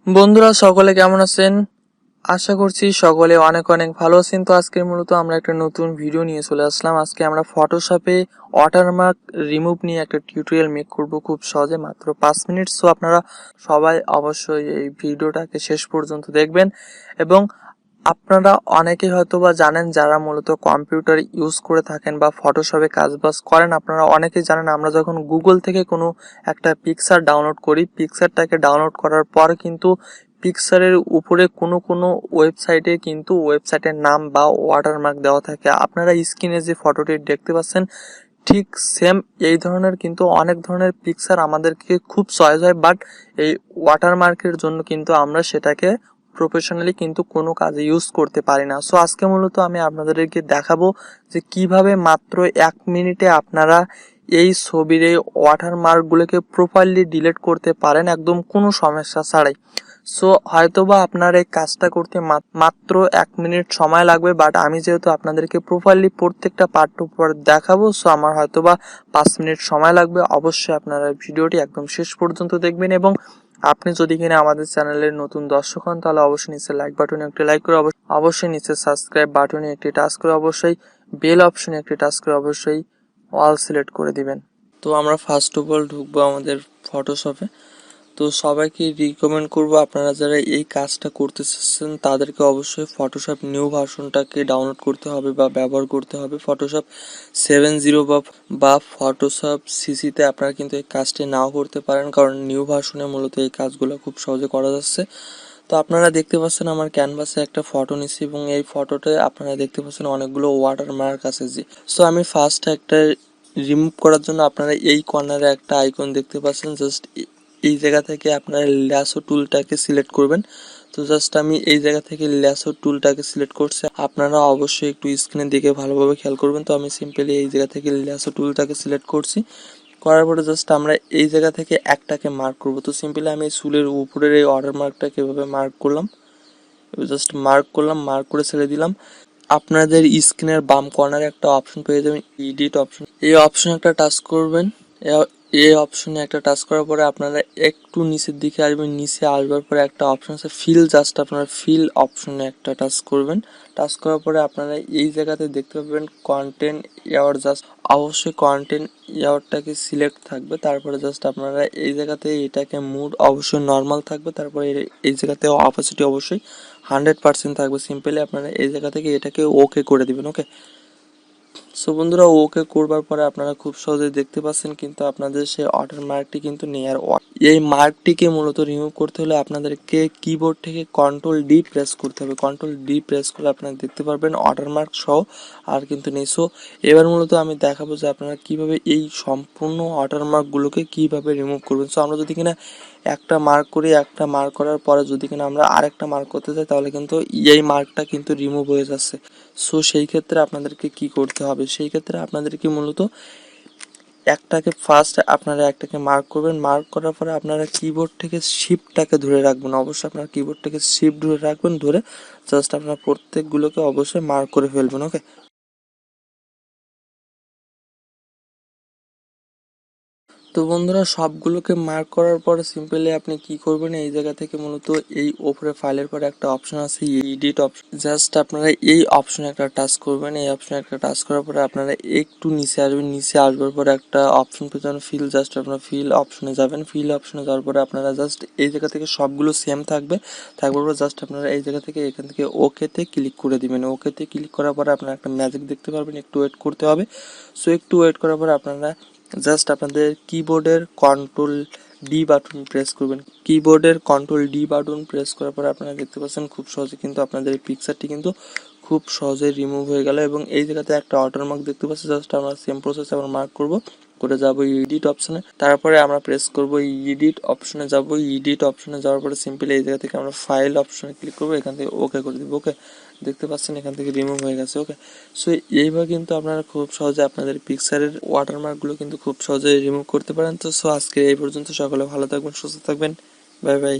বন্ধুরা সকলে কেমন আছেন? আশা করছি সকলে অনেক অনেক ভালো আছেন। তো আজকে মূলত আমরা একটা নতুন ভিডিও নিয়ে চলে আসলাম। আজকে আমরা ফটোশপে ওয়াটারমার্ক রিমুভ নিয়ে একটা টিউটোরিয়াল মেক করব খুব সহজে, মাত্র 5 মিনিট। সো আপনারা সবাই অবশ্যই এই ভিডিওটাকে শেষ পর্যন্ত দেখবেন। এবং আপনারা অনেকেই হয়তো বা জানেন, যারা মূলত কম্পিউটার ইউজ করে থাকেন বা ফটোশপে কাজবাজ করেন, আপনারা অনেকেই জানেন আমরা যখন গুগল থেকে কোনো একটা পিকচার ডাউনলোড করি, পিকচারটাকে ডাউনলোড করার পর কিন্তু পিকচারের উপরে কোনো ওয়েবসাইটে কিন্তু ওয়েবসাইটের নাম বা ওয়াটারমার্ক দেওয়া থাকে। আপনারা স্ক্রিনে যে ফটোটি দেখতে পাচ্ছেন ঠিক সেম এই ধরনের কিন্তু অনেক ধরনের পিকচার আমাদেরকে খুব চয়েস হয়, বাট এই ওয়াটারমার্কের জন্য কিন্তু আমরা সেটাকে প্রফেশনালি কিন্তু কোনো কাজে ইউজ করতে পারি না। সো আজকে মূলত আমি আপনাদেরকে দেখাবো যে কিভাবে মাত্র 1 মিনিটে আপনারা এই ছবির এই ওয়াটারমার্কগুলোকে প্রপারলি ডিলিট করতে পারেন একদম কোনো সমস্যা ছাড়াই। সো হয়তোবা আপনার এই কাজটা করতে মাত্র 1 মিনিট সময় লাগবে, বাট আমি যেহেতু আপনাদেরকে প্রপারলি প্রত্যেকটা পার্ট টু পার্ট দেখাবো, সো আমার হয়তোবা 5 মিনিট সময় লাগবে। অবশ্যই আপনারা ভিডিওটি একদম শেষ পর্যন্ত দেখবেন। এবং আপনি যদি কিনা আমাদের চ্যানেলের নতুন দর্শক হন, তাহলে অবশ্যই নিচে লাইক বাটনে একটি লাইক করে, অবশ্যই নিচে সাবস্ক্রাইব বাটনে একটি টাচ করে, অবশ্যই বেল অপশনে একটি টাচ করে অবশ্যই অল সিলেক্ট করে দিবেন। তো আমরা ফার্স্ট অফ অল ঢুকবো আমাদের ফটোশপে। তো সবাইকে রিকমেন্ড করব, আপনারা যারা এই কাজটা করতে চাচ্ছেন তাদেরকে অবশ্যই ফটোশপ নিউ ভার্সনটাকে ডাউনলোড করতে হবে বা ব্যবহার করতে হবে। ফটোশপ 7.0 বা ফটোশপ সিসিতে আপনারা কিন্তু এই কাজটি নাও করতে পারেন, কারণ নিউ ভার্সনে মূলত এই কাজগুলো খুব সহজে করা যাচ্ছে। তো আপনারা দেখতে পাচ্ছেন আমার ক্যানভাসে একটা ফটো নিচ্ছি, এবং এই ফটোতে আপনারা দেখতে পাচ্ছেন অনেকগুলো ওয়াটারমার্ক আছে। সো আমি ফার্স্ট একটা রিমুভ করার জন্য আপনারা এই কর্নারে একটা আইকন দেখতে পাচ্ছেন, জাস্ট এই জায়গা থেকে আপনারা ল্যাসো টুলটাকে সিলেক্ট করবেন। তো জাস্ট আমি এই জায়গা থেকে ল্যাসো টুলটাকে সিলেক্ট করছি, আপনারা অবশ্যই একটু স্ক্রিনের দিকে ভালোভাবে খেয়াল করবেন। তো আমি সিম্পলি এই জায়গা থেকে ল্যাসো টুলটাকে সিলেক্ট করছি, করার পরে জাস্ট আমরা এই জায়গা থেকে একটাকে মার্ক করব। তো সিম্পলি আমি চুলের উপরের এই অর্ডার মার্কটাকে এভাবে মার্ক করলাম, জাস্ট মার্ক করলাম, মার্ক করে ছেড়ে দিলাম। আপনাদের স্ক্রিনের বাম কর্নারে একটা অপশন পেয়ে যাবেন, এডিট অপশন। এই অপশনে একটা টাচ করবেন। এই অপশনে একটা টাচ করার পরে আপনারা একটু নিচের দিকে আসবেন, নিচে আসবার পরে একটা অপশন আছে ফিল, জাস্ট আপনারা ফিল অপশনে একটা টাচ করবেন। টাচ করার পরে আপনারা এই জায়গাতে দেখতে পাবেন কন্টেন্ট ইয়ার, জাস্ট অবশ্যই কন্টেন্ট ইয়ারটাকে সিলেক্ট থাকবে। তারপরে জাস্ট আপনারা এই জায়গাতে এটাকে মুড অবশ্যই নর্মাল থাকবে, তারপরে এই জায়গাতে অপাসিটি অবশ্যই 100% থাকবে। সিম্পলি আপনারা এই জায়গা থেকে এটাকে ওকে করে দিবেন। ওকে, সো বন্ধুরা ওকে করবার পরে আপনারা খুব সহজে দেখতে পাচ্ছেন কিন্তু আপনাদের সেই ওয়াটার মার্কটি কিন্তু নেই। আর এই মার্কটিকে মূলত রিমুভ করতে হলে আপনাদেরকে কিবোর্ড থেকে কন্ট্রোল ডি প্রেস করতে হবে। কন্ট্রোল ডি প্রেস করলে আপনারা দেখতে পারবেন ওয়াটার মার্ক সহ আর কিন্তু নেই। সো এবার মূলত আমি দেখাবো যে আপনারা কিভাবে এই সম্পূর্ণ ওয়াটার মার্কগুলোকে কিভাবে রিমুভ করবেন। সো আমরা যদি কিনা একটা মার্ক করি, একটা মার্ক করার পরে যদি কিনা আমরা আরেকটা মার্ক করতে চাই, তাহলে কিন্তু এই মার্কটা কিন্তু রিমুভ হয়ে যাচ্ছে। সো সেই ক্ষেত্রে আপনাদেরকে কি করতে হবে, সেই ক্ষেত্রে আপনাদেরকে মূলত একটাকে ফার্স্ট আপনারা একটাকে মার্ক করবেন। মার্ক করার পরে আপনারা কিবোর্ড থেকে শিফটটাকে ধরে রাখবেন, অবশ্যই আপনারা কিবোর্ড থেকে শিফট ধরে রাখবেন, ধরে জাস্ট আপনারা প্রত্যেকগুলোকে অবশ্যই মার্ক করে ফেলবেন। ওকে, তো বন্ধুরা সবগুলোকে মার্ক করার পরে সিম্পলি আপনি কি করবেন, এই জায়গা থেকে মূলত এই উপরে ফাইলের পরে একটা অপশন আছে এডিট অপশন, জাস্ট আপনারা এই অপশনে একটা টাচ করবেন। এই অপশনে একটা টাচ করার পরে আপনারা একটু নিচে আসবেন, নিচে আসবার পরে একটা অপশন পেয়ে যাবেন ফিল, জাস্ট আপনারা ফিল অপশনে যাবেন। ফিল অপশনে যাওয়ার পরে আপনারা জাস্ট এই জায়গা থেকে সবগুলো সেম থাকবে, থাকবার পরে জাস্ট আপনারা এই জায়গা থেকে এখান থেকে ওকেতে ক্লিক করে দিবেন। ওকেতে ক্লিক করার পরে আপনারা একটা ম্যাজিক দেখতে পারবেন, একটু ওয়েট করতে হবে। সো একটু ওয়েট করার পরে আপনারা জাস্ট আপনাদের কিবোর্ডের কন্ট্রোল ডি বাটন প্রেস করবেন। কিবোর্ডের কন্ট্রোল ডি বাটন প্রেস করার পরে আপনারা দেখতে পাচ্ছেন খুব সহজে কিন্তু আপনাদের এই পিকচারটি কিন্তু খুব সহজে রিমুভ হয়ে গেল। এবং এই জায়গাতে একটা ওয়াটারমার্ক দেখতে পাচ্ছি, জাস্ট আমরা সেম প্রসেস আবার মার্ক করব, করে যাব এডিট অপশনে। তারপরে আমরা প্রেস করব এডিট অপশনে, যাব এডিট অপশনে যাওয়ার পরে সিম্পলি এই জায়গা থেকে আমরা ফাইল অপশনে ক্লিক করব, এখান থেকে ওকে করে দিব। ওকে, দেখতে পাচ্ছেন এখান থেকে রিমুভ হয়ে গেছে। ওকে, সো এইভাবে কিন্তু আপনারা খুব সহজে আপনাদের পিকচারের ওয়াটারমার্কগুলো কিন্তু খুব সহজে রিমুভ করতে পারেন। তো সো আজকে এই পর্যন্ত, সকলে ভালো থাকবেন, সুস্থ থাকবেন, বাই বাই।